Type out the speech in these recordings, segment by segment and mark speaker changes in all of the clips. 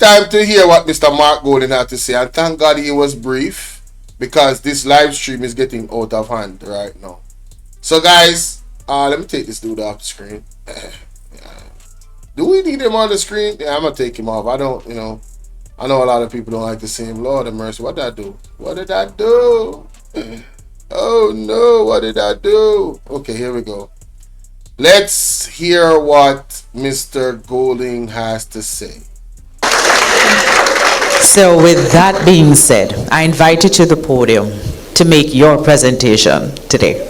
Speaker 1: time to hear what Mr. Mark Golden had to say, and thank God he was brief because this live stream is getting out of hand right now. So, guys, let me take this dude off the screen. Do we need him on the screen? Yeah, I'm gonna take him off. I don't, I know a lot of people don't like to see him. Lord have mercy. What did I do? What did I do? Oh no, what did I do? Okay, here we go. Let's hear what Mr. Golding has to say.
Speaker 2: So with that being said, I invite you to the podium to make your presentation today.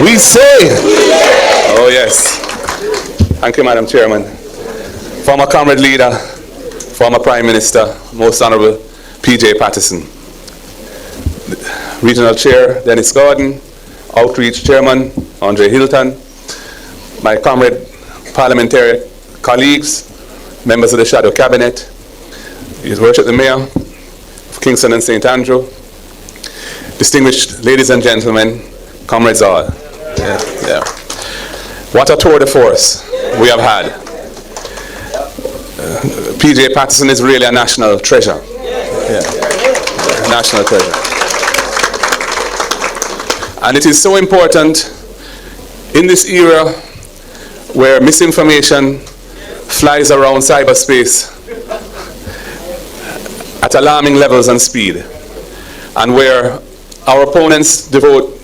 Speaker 3: We say, oh yes. Thank you, Madam Chairman. Former comrade leader, former Prime Minister, Most Honorable P.J. Patterson. Regional Chair, Dennis Gordon. Outreach Chairman, Andre Hilton. My comrade parliamentary colleagues, members of the Shadow Cabinet, His Worship the Mayor of Kingston and St. Andrew, distinguished ladies and gentlemen, comrades all. What a tour de force we have had. P.J. Patterson is really a national treasure. National treasure. And it is so important in this era where misinformation flies around cyberspace at alarming levels and speed, and where our opponents devote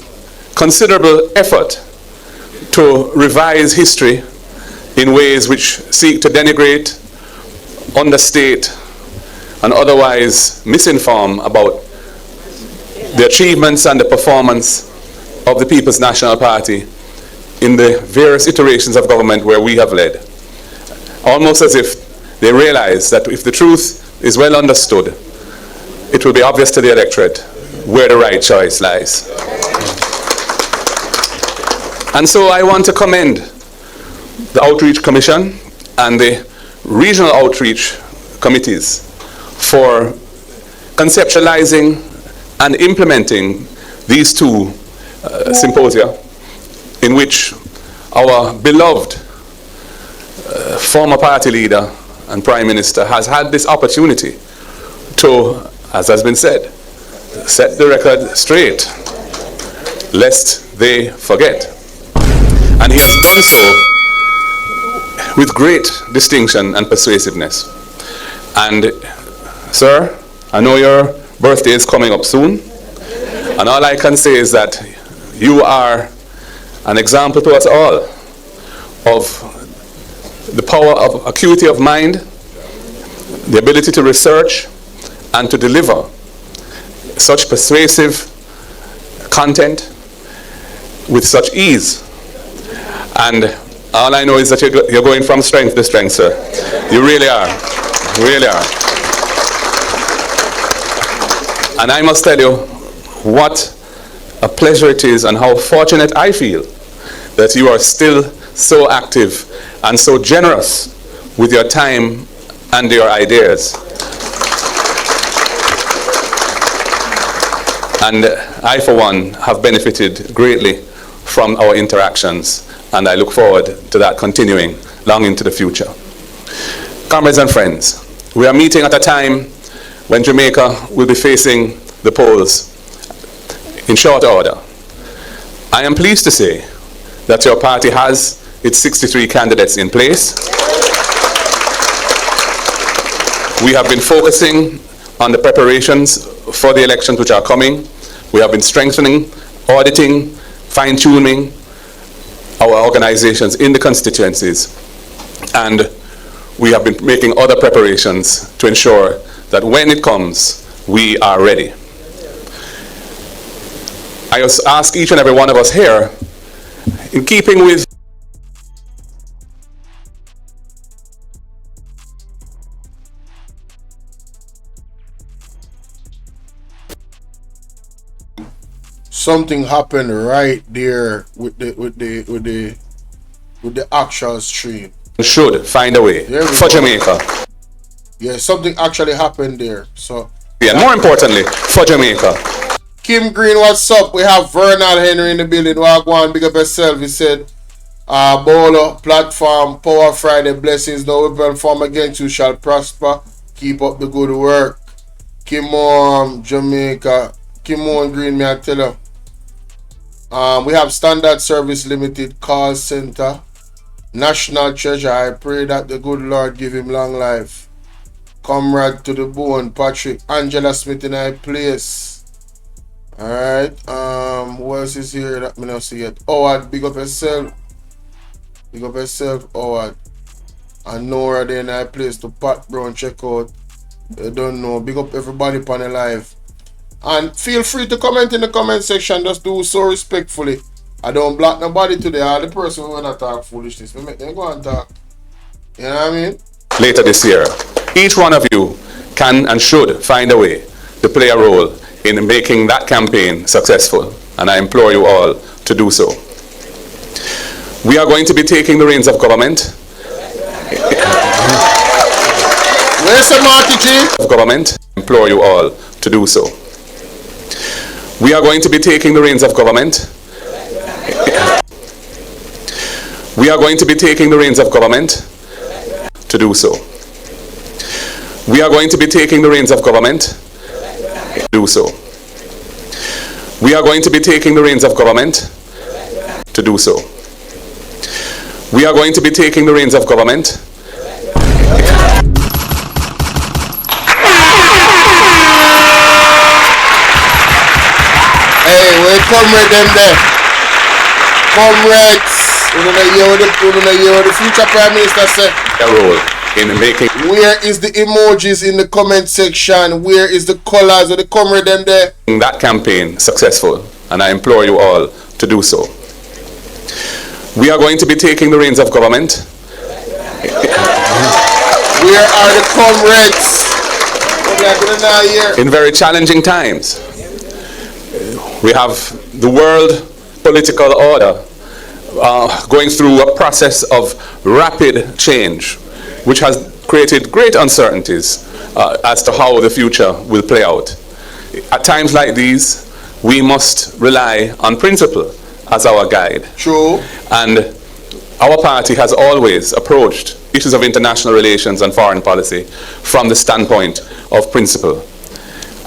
Speaker 3: considerable effort to revise history in ways which seek to denigrate, understate, and otherwise misinform about the achievements and the performance of the People's National Party in the various iterations of government where we have led. Almost as if they realize that if the truth is well understood, it will be obvious to the electorate where the right choice lies. And so I want to commend the Outreach Commission and the regional outreach committees for conceptualizing and implementing these two symposia in which our beloved former party leader and Prime Minister has had this opportunity to, as has been said, set the record straight, lest they forget. And he has done so with great distinction and persuasiveness. And sir, I know your birthday is coming up soon, and all I can say is that you are an example to us all of the power of acuity of mind, the ability to research and to deliver such persuasive content with such ease. And all I know is that you're going from strength to strength, sir. You really are. You really are. And I must tell you what a pleasure it is and how fortunate I feel that you are still so active and so generous with your time and your ideas. And I, for one, have benefited greatly from our interactions, and I look forward to that continuing long into the future. Comrades and friends, we are meeting at a time when Jamaica will be facing the polls in short order. I am pleased to say that your party has its 63 candidates in place. We have been focusing on the preparations for the elections which are coming. We have been strengthening, auditing, fine-tuning our organizations in the constituencies, and we have been making other preparations to ensure that when it comes, we are ready. I ask each and every one of us here, in keeping with
Speaker 1: something happened right there with the actual stream.
Speaker 3: should find a way for Jamaica.
Speaker 1: Yeah, something actually happened there. So
Speaker 3: Yeah, more importantly, for Jamaica.
Speaker 1: Kim Green, what's up? We have Vernal Henry in the building. Wagwan, big up yourself. He said, Bolo, platform, Power Friday, blessings, no weapon form against you shall prosper. Keep up the good work. Kim on Jamaica. Kim on Green, may I tell you. We have Standard Service Limited Call Center. National Treasure, I pray that the good Lord give him long life. Comrade to the bone, Patrick. Angela Smith in our place. Alright, who else is here that me not see yet? Howard, big up yourself. Big up yourself, Howard. And Nora there in our place to Pat Brown, check out. You don't know. Big up everybody upon the live. And feel free to comment in the comment section. Just do so respectfully. I don't block nobody today. All the person who wanna talk foolishness, we make them go and talk. You know what I mean?
Speaker 3: Later this year, each one of you can and should find a way to play a role in making that campaign successful. And I implore you all to do so. We are going to be taking the reins of government.
Speaker 1: Where's the Marty G?
Speaker 3: Of government, I implore you all to do so. We are going to be taking the reins of government. We are going to be taking the reins of government to do so. We are going to be taking the reins of government to do so. We are going to be taking the reins of government to do so. We are going to be taking the reins of government.
Speaker 1: Hey, where comrade them there? Comrades, we don't know what the future Prime Minister said.
Speaker 3: A role in making.
Speaker 1: Where is the emojis in the comment section? Where is the colors of the comrade them there?
Speaker 3: That campaign successful, and I implore you all to do so. We are going to be taking the reins of government.
Speaker 1: Where are the comrades?
Speaker 3: In very challenging times. We have the world political order going through a process of rapid change, which has created great uncertainties as to how the future will play out. At times like these, we must rely on principle as our guide.
Speaker 1: True.
Speaker 3: And our party has always approached issues of international relations and foreign policy from the standpoint of principle.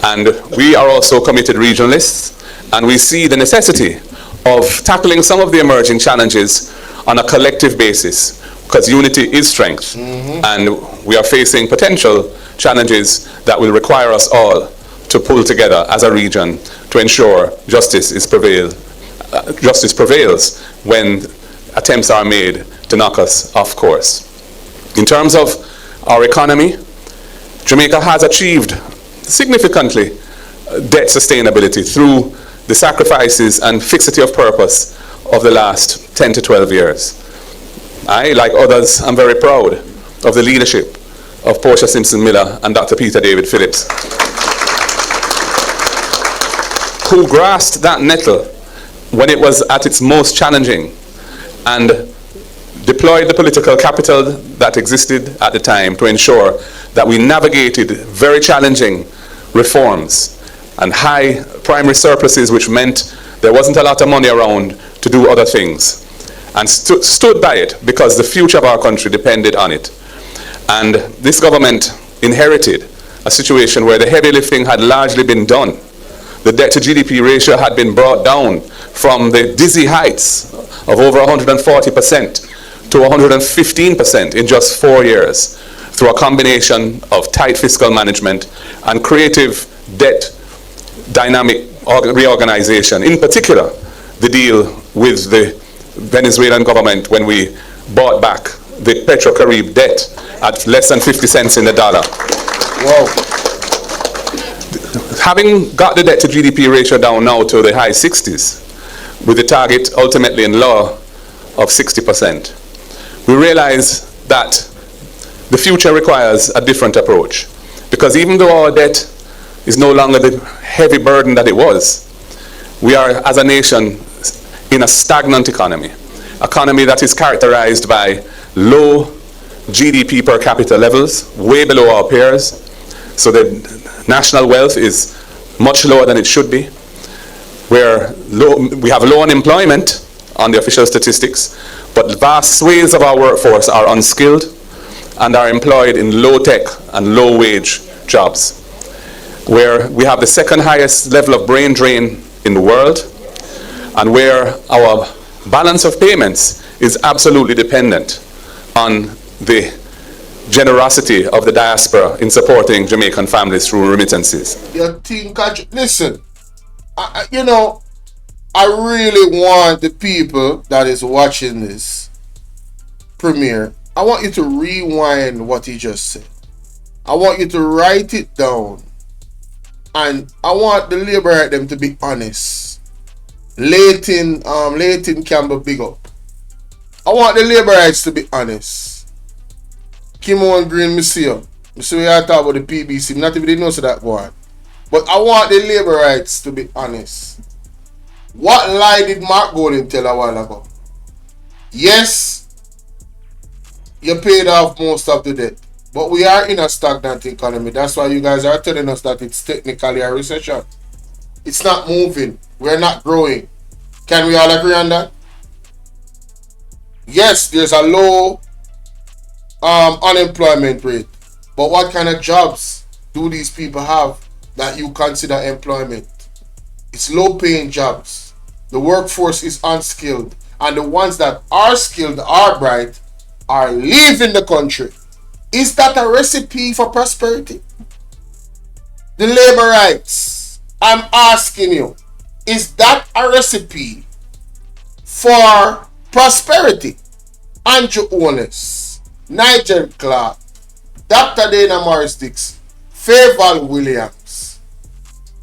Speaker 3: And we are also committed regionalists, and we see the necessity of tackling some of the emerging challenges on a collective basis, because unity is strength. And we are facing potential challenges that will require us all to pull together as a region to ensure justice prevails when attempts are made to knock us off course. In terms of our economy, Jamaica has achieved significantly debt sustainability through the sacrifices and fixity of purpose of the last 10 to 12 years. I, like others, am very proud of the leadership of Portia Simpson Miller and Dr. Peter David Phillips, who grasped that nettle when it was at its most challenging and deployed the political capital that existed at the time to ensure that we navigated very challenging reforms and high primary surpluses, which meant there wasn't a lot of money around to do other things, and stood by it because the future of our country depended on it. And this government inherited a situation where the heavy lifting had largely been done. The debt to GDP ratio had been brought down from the dizzy heights of over 140% to 115% in just 4 years through a combination of tight fiscal management and creative debt dynamic reorganization. In particular, the deal with the Venezuelan government when we bought back the Petrocaribe debt at less than 50 cents in the dollar.
Speaker 1: Wow.
Speaker 3: Having got the debt to GDP ratio down now to the high 60s, with the target ultimately in law of 60%, we realize that the future requires a different approach. Because even though our debt is no longer the heavy burden that it was, we are, as a nation, in a stagnant economy that is characterized by low GDP per capita levels, way below our peers. So the national wealth is much lower than it should be. We have low unemployment on the official statistics, but vast swathes of our workforce are unskilled and are employed in low-tech and low-wage jobs, where we have the second highest level of brain drain in the world, and where our balance of payments is absolutely dependent on the generosity of the diaspora in supporting Jamaican families through remittances.
Speaker 1: Listen, I really want the people that is watching this premiere, I want you to rewind what he just said. I want you to write it down. And I want the Labour them to be honest. Leighton Campbell, big up. I want the Labourites to be honest. Kim on Green, me see you. Me see you talk about the PBC. Not even they know so that one. But I want the Labourites to be honest. What lie did Mark Golden tell a while ago? Yes, you paid off most of the debt. But we are in a stagnant economy. That's why you guys are telling us that it's technically a recession. It's not moving. We're not growing. Can we all agree on that? Yes, there's a low unemployment rate. But what kind of jobs do these people have that you consider employment? It's low-paying jobs. The workforce is unskilled. And the ones that are skilled, are bright, are leaving the country. Is that a recipe for prosperity? The Labourites, I'm asking you, is that a recipe for prosperity? Andrew Owens, Nigel Clark, Dr. Dana Morris Dix, Favour Williams,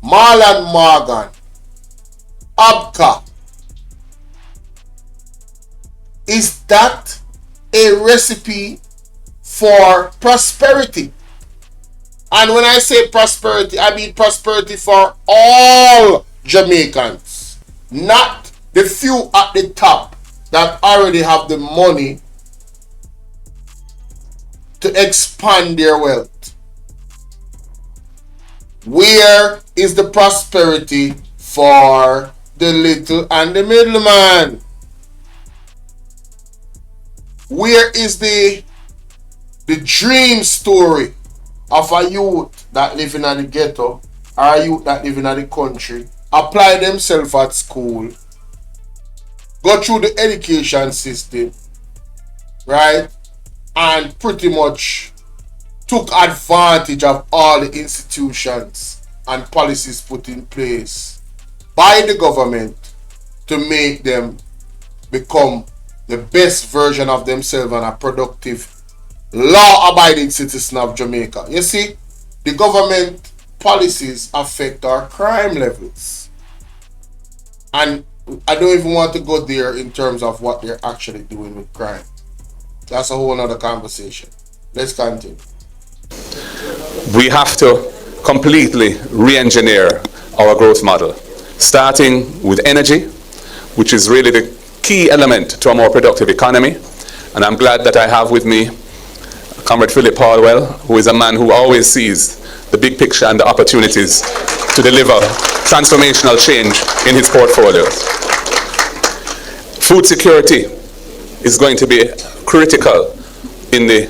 Speaker 1: Marlon Morgan, Abka. Is that a recipe for prosperity? And when I say prosperity, I mean prosperity for all Jamaicans, not the few at the top that already have the money to expand their wealth. Where is the prosperity for the little and the middleman? Where is the dream story of a youth that live in the ghetto or a youth that live in the country, apply themselves at school, go through the education system, right, and pretty much took advantage of all the institutions and policies put in place by the government to make them become the best version of themselves and a productive, law-abiding citizen of Jamaica. You see, the government policies affect our crime levels. And I don't even want to go there in terms of what they're actually doing with crime. That's a whole other conversation. Let's continue.
Speaker 3: We have to completely re-engineer our growth model, starting with energy, which is really the key element to a more productive economy. And I'm glad that I have with me Comrade Philip Hallwell, who is a man who always sees the big picture and the opportunities to deliver transformational change in his portfolio. Food security is going to be critical in the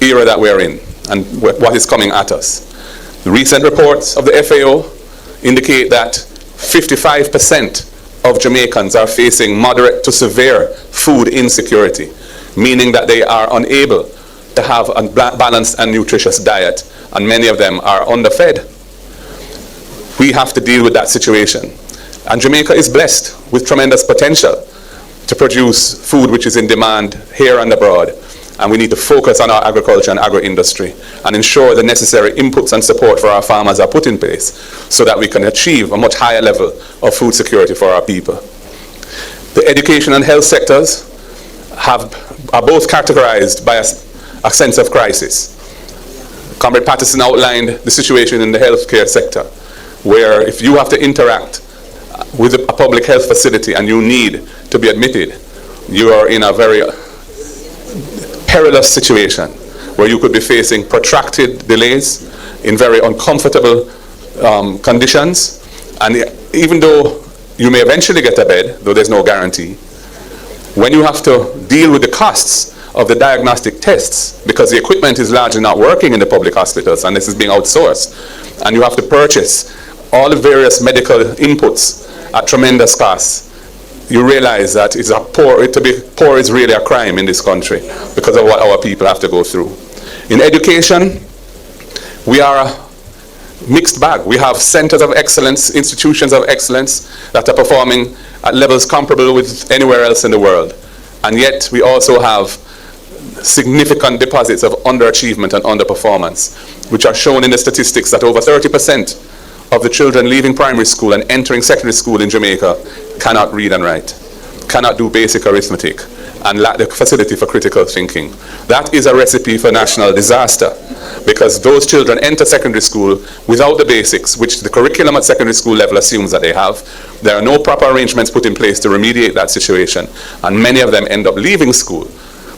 Speaker 3: era that we're in and what is coming at us. The recent reports of the FAO indicate that 55% of Jamaicans are facing moderate to severe food insecurity, meaning that they are unable to have a balanced and nutritious diet, and many of them are underfed. We have to deal with that situation. And Jamaica is blessed with tremendous potential to produce food which is in demand here and abroad. And we need to focus on our agriculture and agro-industry and ensure the necessary inputs and support for our farmers are put in place so that we can achieve a much higher level of food security for our people. The education and health sectors are both characterized by a sense of crisis. Comrade Patterson outlined the situation in the healthcare sector, where if you have to interact with a public health facility and you need to be admitted, you are in a very perilous situation where you could be facing protracted delays in very uncomfortable conditions. And even though you may eventually get a bed, though there's no guarantee, when you have to deal with the costs of the diagnostic tests, because the equipment is largely not working in the public hospitals and this is being outsourced, and you have to purchase all the various medical inputs at tremendous costs, you realize that to be poor is really a crime in this country because of what our people have to go through. In education, we are a mixed bag. We have centers of excellence, institutions of excellence that are performing at levels comparable with anywhere else in the world. And yet we also have significant deposits of underachievement and underperformance, which are shown in the statistics that over 30% of the children leaving primary school and entering secondary school in Jamaica cannot read and write, cannot do basic arithmetic, and lack the facility for critical thinking. That is a recipe for national disaster, because those children enter secondary school without the basics, which the curriculum at secondary school level assumes that they have. There are no proper arrangements put in place to remediate that situation, and many of them end up leaving school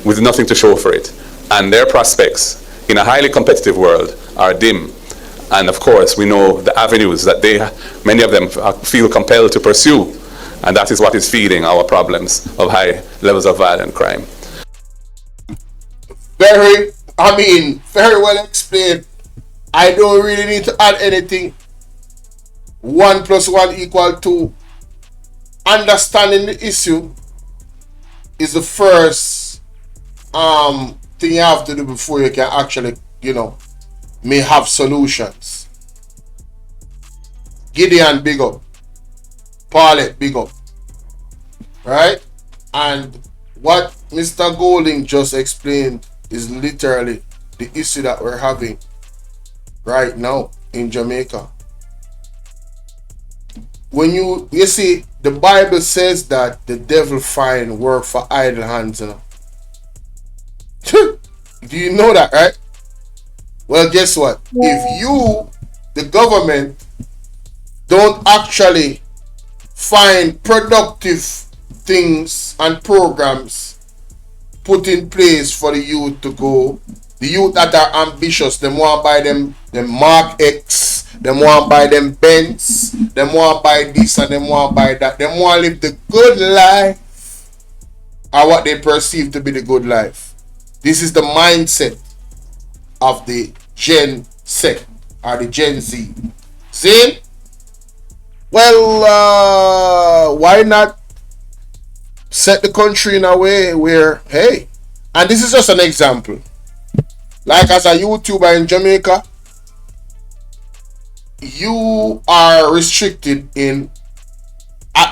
Speaker 3: with nothing to show for it. And their prospects in a highly competitive world are dim. And of course, we know the avenues that many of them feel compelled to pursue, and that is what is feeding our problems of high levels of violent crime.
Speaker 1: Very well explained. I don't really need to add anything. 1 + 1 = 2. Understanding the issue is the first thing you have to do before you can actually, may have solutions. Gideon, big up. Paulette, big up. Right? And what Mr. Golding just explained is literally the issue that we're having right now in Jamaica. When you see, the Bible says that the devil find work for idle hands. Do you know that, right? Well, guess what? If you, the government, don't actually find productive things and programs put in place for the youth to go, the youth that are ambitious, them want to buy them Mark X, them want to buy them Benz, them want to buy this and them want to buy that, them want to live the good life, or what they perceive to be the good life. This is the mindset of the Gen Z or the Gen Z. See? Well, why not set the country in a way where, hey, and this is just an example. Like as a YouTuber in Jamaica, you are restricted in,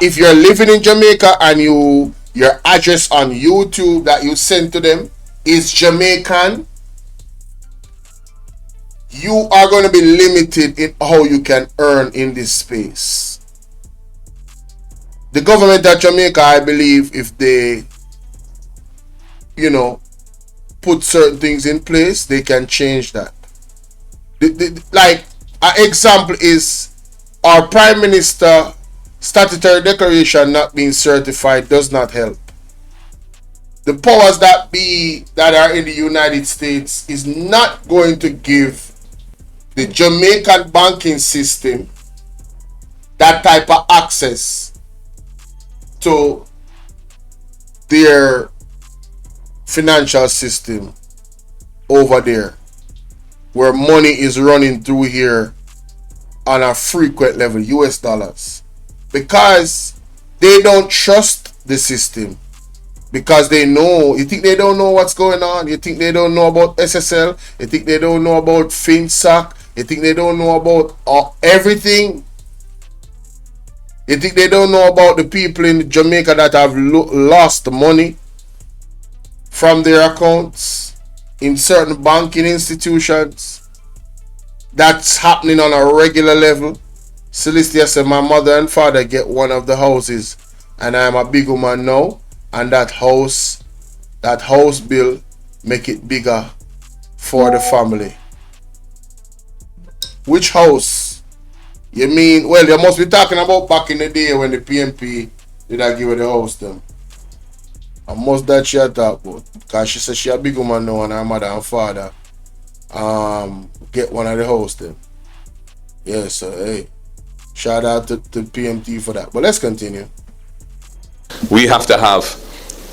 Speaker 1: if you're living in Jamaica and your address on YouTube that you send to them is Jamaican, you are going to be limited in how you can earn in this space. The government of Jamaica, I believe, if they, put certain things in place, they can change that. Like, an example is our Prime Minister statutory declaration not being certified does not help. The powers that be that are in the United States is not going to give the Jamaican banking system that type of access to their financial system over there, where money is running through here on a frequent level, US dollars, because they don't trust the system. Because they know, you think they don't know what's going on? You think they don't know about SSL? You think they don't know about FinSac? You think they don't know about everything? You think they don't know about the people in Jamaica that have lost money from their accounts in certain banking institutions? That's happening on a regular level. Celestia said, my mother and father get one of the houses and I'm a big woman now, and that house bill make it bigger for the family. Which house? You mean, well, you must be talking about back in the day when the PMP did I give her the house them. And most that she a talk about. Because she said she a big woman now and her mother and father get one of the house then. Yeah, so hey. Shout out to PMT for that. But let's continue.
Speaker 3: We have to have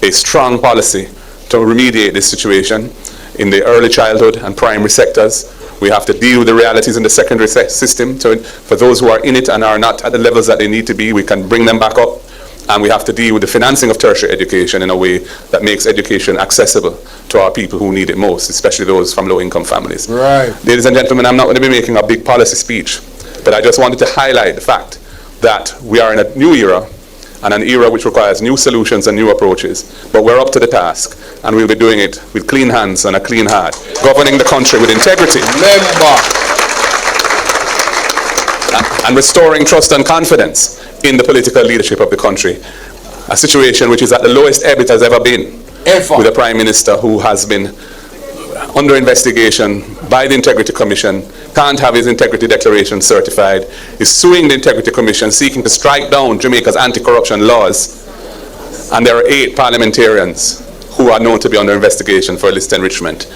Speaker 3: a strong policy to remediate this situation in the early childhood and primary sectors. We have to deal with the realities in the secondary system. For those who are in it and are not at the levels that they need to be, we can bring them back up. And we have to deal with the financing of tertiary education in a way that makes education accessible to our people who need it most, especially those from low-income families.
Speaker 1: Right.
Speaker 3: Ladies and gentlemen, I'm not going to be making a big policy speech, but I just wanted to highlight the fact that we are in a new era, and an era which requires new solutions and new approaches. But we're up to the task, and we'll be doing it with clean hands and a clean heart, governing the country with integrity. And restoring trust and confidence in the political leadership of the country. A situation which is at the lowest ebb it has ever been. With a Prime Minister who has been under investigation by the Integrity Commission, can't have his integrity declaration certified, is suing the Integrity Commission, seeking to strike down Jamaica's anti-corruption laws, and there are 8 parliamentarians who are known to be under investigation for illicit enrichment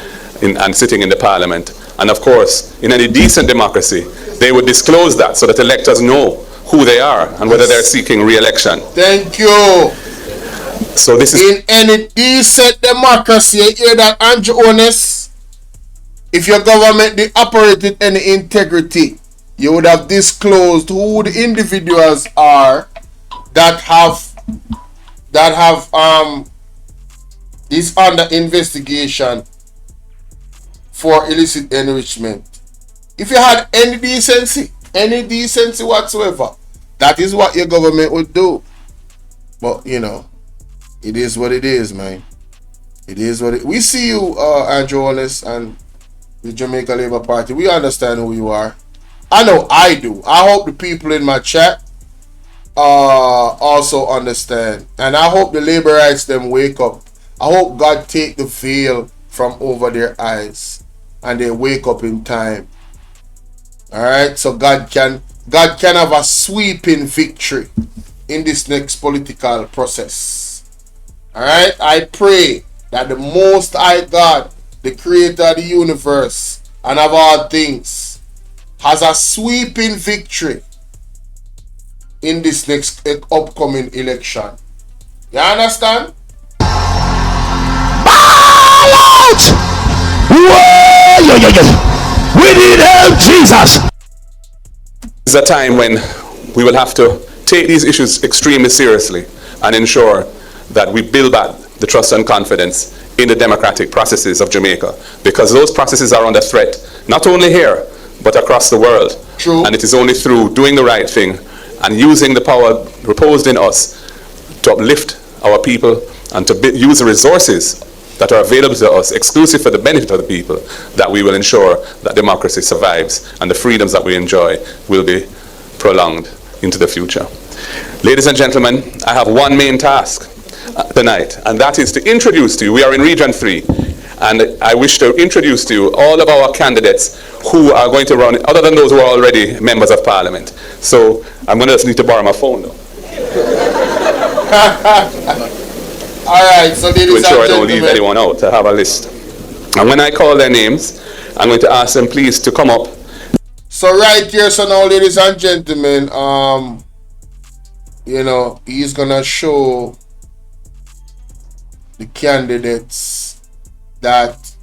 Speaker 3: and sitting in the Parliament. And of course, in any decent democracy, they would disclose that so that electors know who they are and whether they're seeking re-election.
Speaker 1: Thank you.
Speaker 3: So this is
Speaker 1: in any decent democracy. You hear that, Andrew Honest? If your government they operate with any integrity, you would have disclosed who the individuals are that have is under investigation for illicit enrichment. If you had any decency whatsoever, that is what your government would do. But you know, it is what it is, man. It is what it. We see you, Andrew Honest, and the Jamaica Labour Party. We understand who you are. I know I do. I hope the people in my chat also understand, and I hope the Labourites them wake up. I hope God take the veil from over their eyes and they wake up in time. All right, so God can have a sweeping victory in this next political process. All right, I pray that the Most High God, the Creator of the universe and of all things, has a sweeping victory in this next upcoming election. You understand?
Speaker 4: Out! We need help, Jesus.
Speaker 3: It's a time when we will have to take these issues extremely seriously and ensure that we build back the trust and confidence in the democratic processes of Jamaica, because those processes are under threat, not only here, but across the world.
Speaker 1: True.
Speaker 3: And it is only through doing the right thing and using the power reposed in us to uplift our people and to use the resources that are available to us exclusive for the benefit of the people, that we will ensure that democracy survives and the freedoms that we enjoy will be prolonged into the future. Ladies and gentlemen, I have one main task tonight, and that is to introduce to you, we are in Region 3, and I wish to introduce to you all of our candidates who are going to run, other than those who are already members of Parliament. So I'm going to just need to borrow my phone though.
Speaker 1: All right, so ladies and gentlemen,
Speaker 3: to ensure I don't leave anyone out, I have a list. And when I call their names, I'm going to ask them please to come up.
Speaker 1: So right here, so now ladies and gentlemen, you know, he's gonna show the candidates that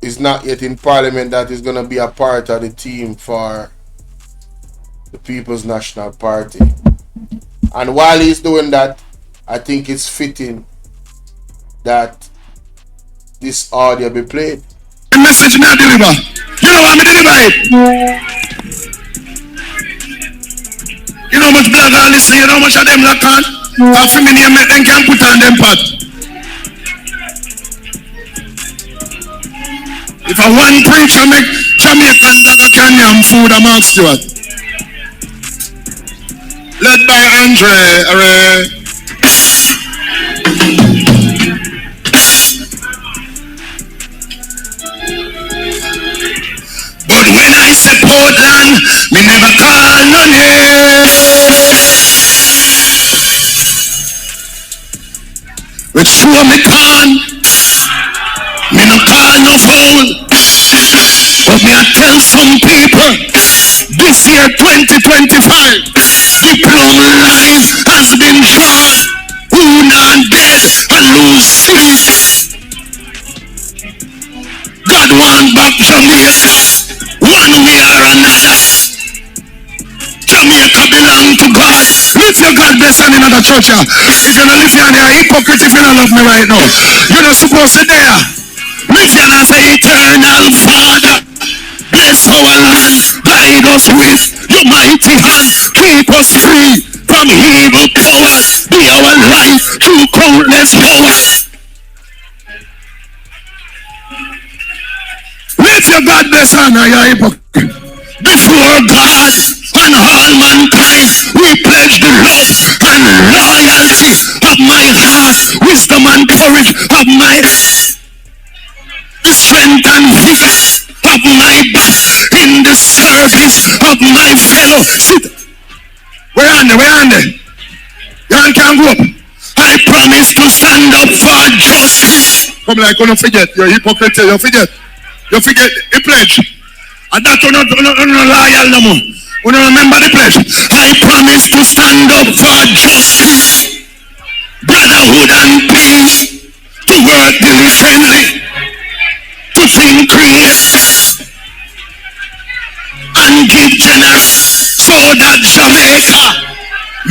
Speaker 1: is not yet in Parliament that is gonna be a part of the team for the People's National Party. And while he's doing that, I think it's fitting that this audio be played.
Speaker 4: The message me I deliver. You know what me deliver it? You know how much black I listen, you know how much of them that can't? And for me name make them can put on them pot. If I one preacher make Jamaican dagger can yam food, I'm asked you what. Led by Andre. But when I say Portland, me never call no name. Which sure me can. Me no call no fool. But me I tell some people, this year 2025, the plum life has been short. Who not dead and lose sleep. God want back Jamaica, one way or another. Jamaica belong to God. Lift your God bless hand in the church. If you're not listening, you're a hypocrite if you don't love me right now. You're not supposed to there. Lift your hand and say, Eternal Father, bless our land, guide us with your mighty hand, keep us free from evil powers, be our life through countless hours. Lift your God bless hand, you're a hypocrite. Before God and all mankind, we pledge the love and loyalty of my heart, wisdom and courage of my the strength and vigor of my back in the service of my fellow. Sit. Where are they? You can't go up. I promise to stand up for justice. Come like, don't forget, you're hypocrite, you forget the pledge. And that you're not loyal no more. You don't remember the pledge. I promise to stand up for justice, brotherhood and peace, to work diligently, to think create, and give generous, so that Jamaica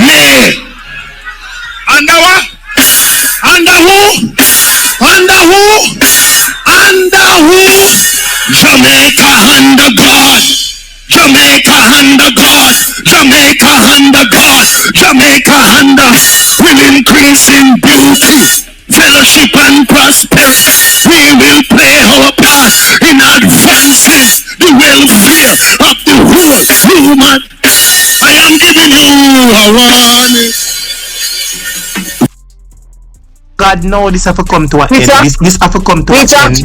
Speaker 4: may. Under what? Under who? Under who? Under who? Jamaica under God. Jamaica under God. Jamaica under God. Jamaica under will increase in beauty, fellowship and prosperity. We will play our part in advancing the welfare of the whole human. I am giving you a warning.
Speaker 5: God, no, this have to come to an end. This have to come to an end.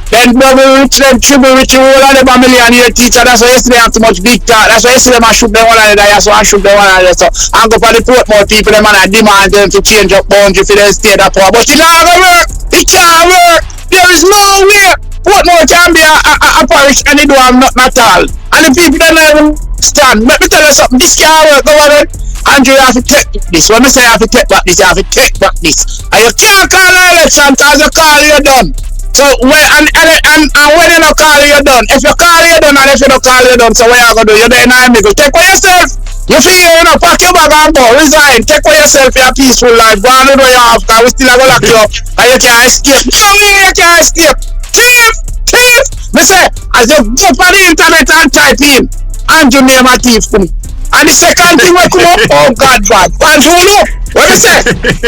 Speaker 6: Then double rich, then triple rich, all of them a millionaire teacher. That's why yesterday have too much big talk. That's why yesterday I shoot them one another. So I shoot them one another. So I go for the Portmore people, them and I demand them to change up boundary for them stay that power. But it not gonna work. It can't work. There is no way Portmore can be a parish and they do have nothing at all. And the people don't even stand. Let me tell you something. This can't work, government. Andrew, you have to take this. When I say you have to take back this, you have to take back this. And you can't call an election because you call you're done. So when and when you don't call you're done. If you call you're done and if you don't call you're done, so what you gonna do? You're there in the middle. Take for yourself. You feel you know, pack your bag and go. Resign. Take for yourself your peaceful life. Go on with what you have because we still have to lock you up. And you can't escape. No way you can't escape. Thief! Me say, as you go on the internet and type in Andrew name a thief come. And the second thing will come up, oh God, Bandulu. What me say?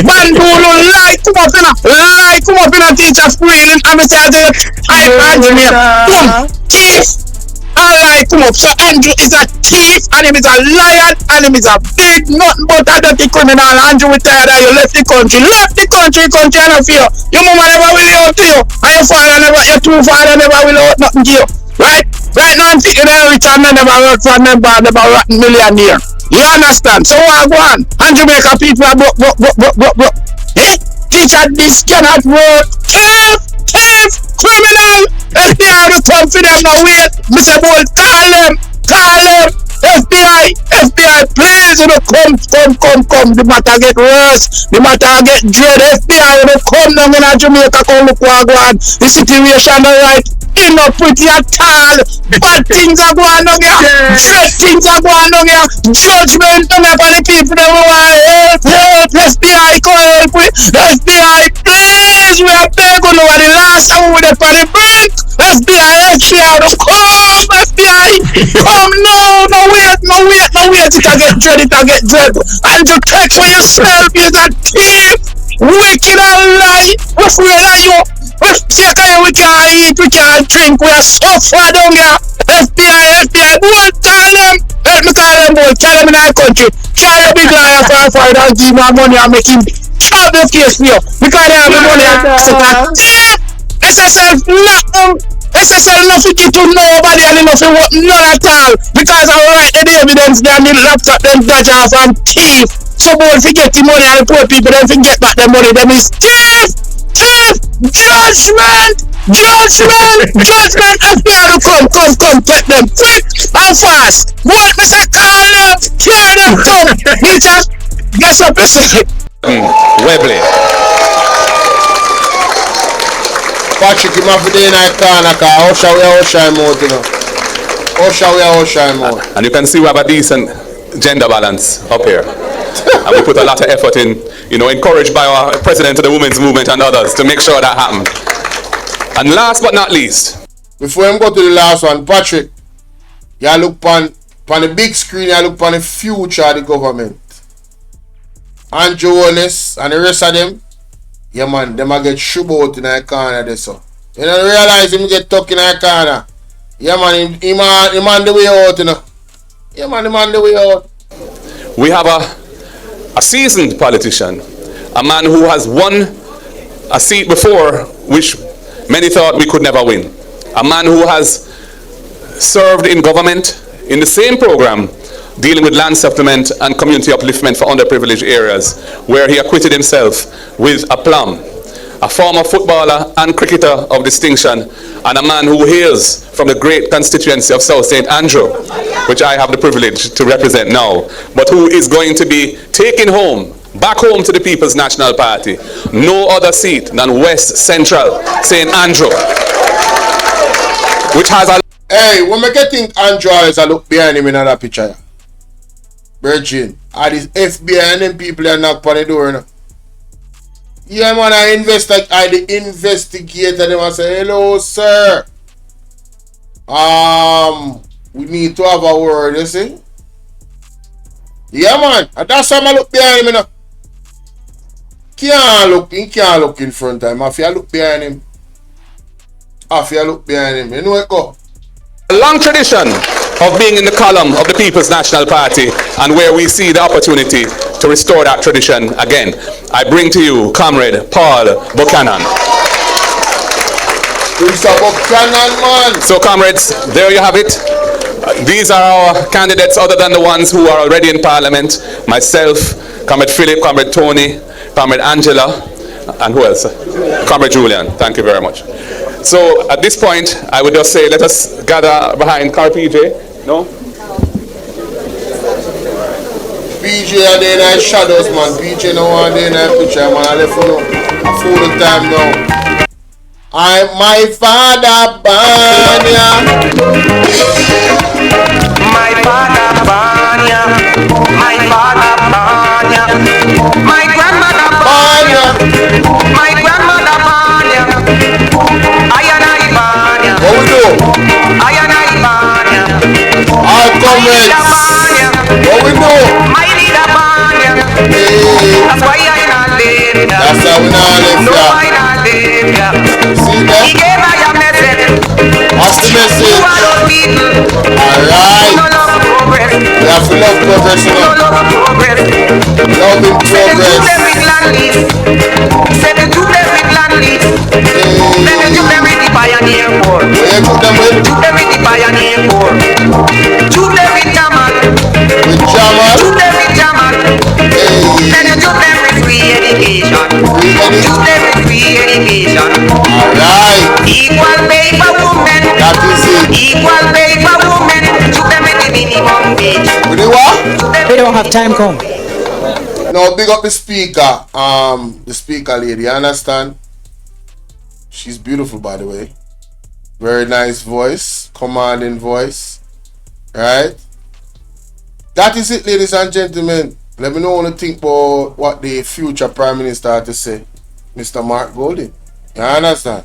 Speaker 6: Bandulu lie come up in a teacher screen and me say I Andrew name. Boom, thief. And lie come up. So Andrew is a thief and him is a liar and him is a big nothing but a dirty criminal. Andrew retired and you left the country and of fear. Your mama never will out to you. And your father never, your two father never will out nothing to you. Right now I'm thinking rich and never work for a member, never rotten millionaire. You understand? So what go on? And Jamaica people are broke. Eh? Teacher, this cannot work. Thief, criminal. FBI will come for them now. Wait, Mr. Bolt, call them. FBI, please, come. The matter get worse. The matter get dread. FBI will come down in Jamaica, come look what go on. The situation right. It's not pretty at all. Bad things are going on here. Dread things are going on here. Judgment on the people that we want help. FBI, come help with. FBI, please, we are begging over the last time we were on the brink. FBI, come. FBI, come now. No wait. It a get dread. And you take for yourself. You're a thief. Wicked and lie. We're afraid of you. We can't eat, we can't drink, we are so far down here. FBI, boy, call them. Help me call them, boy. Call them in our country. Carry a big liar for and give me money and make him shut the case for you. Because they have the money and SSL nothing to nobody and nothing none at all. Because I write the evidence there and the laptop them dodge off and thief. so bold forget the money and the poor people don't forget back the money. Them is thief, judgment. FBI come, get them quick and fast. What Mr. Call them, clear them, come. Peter, guess what, Mr.
Speaker 3: Webley.
Speaker 1: Patrick, you must be in a corner, how shall we him out, you know? How shall we him out?
Speaker 3: And you can see we have a decent gender balance up here. And we put a lot of effort in, encouraged by our president of the women's movement and others to make sure that happened. And last but not least,
Speaker 1: before I go to the last one, Patrick, you look on the big screen, you look on the future of the government. Andrew Holness and the rest of them, yeah man, them a get shub out in the corner there, so. You don't realize him get tucked in the corner. Yeah man, he man the way out, you know. Yeah man, the man the way out.
Speaker 3: We have a seasoned politician, a man who has won a seat before which many thought we could never win. A man who has served in government in the same program dealing with land settlement and community upliftment for underprivileged areas, where he acquitted himself with aplomb. A former footballer and cricketer of distinction, and a man who hails from the great constituency of South St. Andrew, which I have the privilege to represent now, but who is going to be taken back home to the People's National Party, no other seat than West Central St. Andrew, which has a...
Speaker 1: Hey, when I think Andrew is a look behind him in that picture, Virgin, are these FBI and them people that knock on the door, you know? Yeah man, I the investigator them and say, hello sir. We need to have a word, you see? Yeah man, and that's why I look behind him, you know. He can't look in front of him. If you look behind him. You know it go.
Speaker 3: A long tradition of being in the column of the People's National Party, and where we see the opportunity to restore that tradition again. I bring to you Comrade Paul Buchanan.
Speaker 1: Mr. Buchanan, man.
Speaker 3: So comrades, there you have it. These are our candidates other than the ones who are already in Parliament. Myself, Comrade Philip, Comrade Tony, Comrade Angela, and who else? Comrade Julian. Thank you very much. So at this point, I would just say, let us gather behind Car PJ. No?
Speaker 1: PJ are there in the shadows, man. PJ no one there in the picture, man. I left for a full time now. I'm my father, Banya.
Speaker 7: My father, Banya. My father, Banya. My grandmother, Banya. My grandmother, Banya.
Speaker 1: What we do? Our comrades. What we do?
Speaker 7: My leader, Banya.
Speaker 1: Hey.
Speaker 7: That's why I not live.
Speaker 1: That's how we not live.
Speaker 7: No, I not live.
Speaker 1: See that?
Speaker 7: He gave I a message.
Speaker 1: What's the message?
Speaker 7: To all those people.
Speaker 1: Alright.
Speaker 7: No love progress.
Speaker 1: We have to love progress, you
Speaker 7: No
Speaker 1: know.
Speaker 7: love progress.
Speaker 1: Love in
Speaker 7: Say the
Speaker 1: progress.
Speaker 7: two them with land lease. Say the two them with land lease. Say the two them with the pioneer war.
Speaker 1: Where you put them with?
Speaker 7: Two them with the pioneer war. Two them with Jamal.
Speaker 1: With Jamal.
Speaker 7: Two them with Jamal. Say the two them with free education. Two them with free education.
Speaker 1: Alright.
Speaker 7: Equal pay for women.
Speaker 1: That is it.
Speaker 7: Equal pay for women. Two them with the minimum wage.
Speaker 1: With the what?
Speaker 2: We don't have time, come.
Speaker 1: Now big up the speaker lady, you understand? She's beautiful, by the way. Very nice voice, commanding voice. Right? That is it, ladies and gentlemen. Let me know what you think about what the future Prime Minister had to say. Mr. Mark Golding. You understand?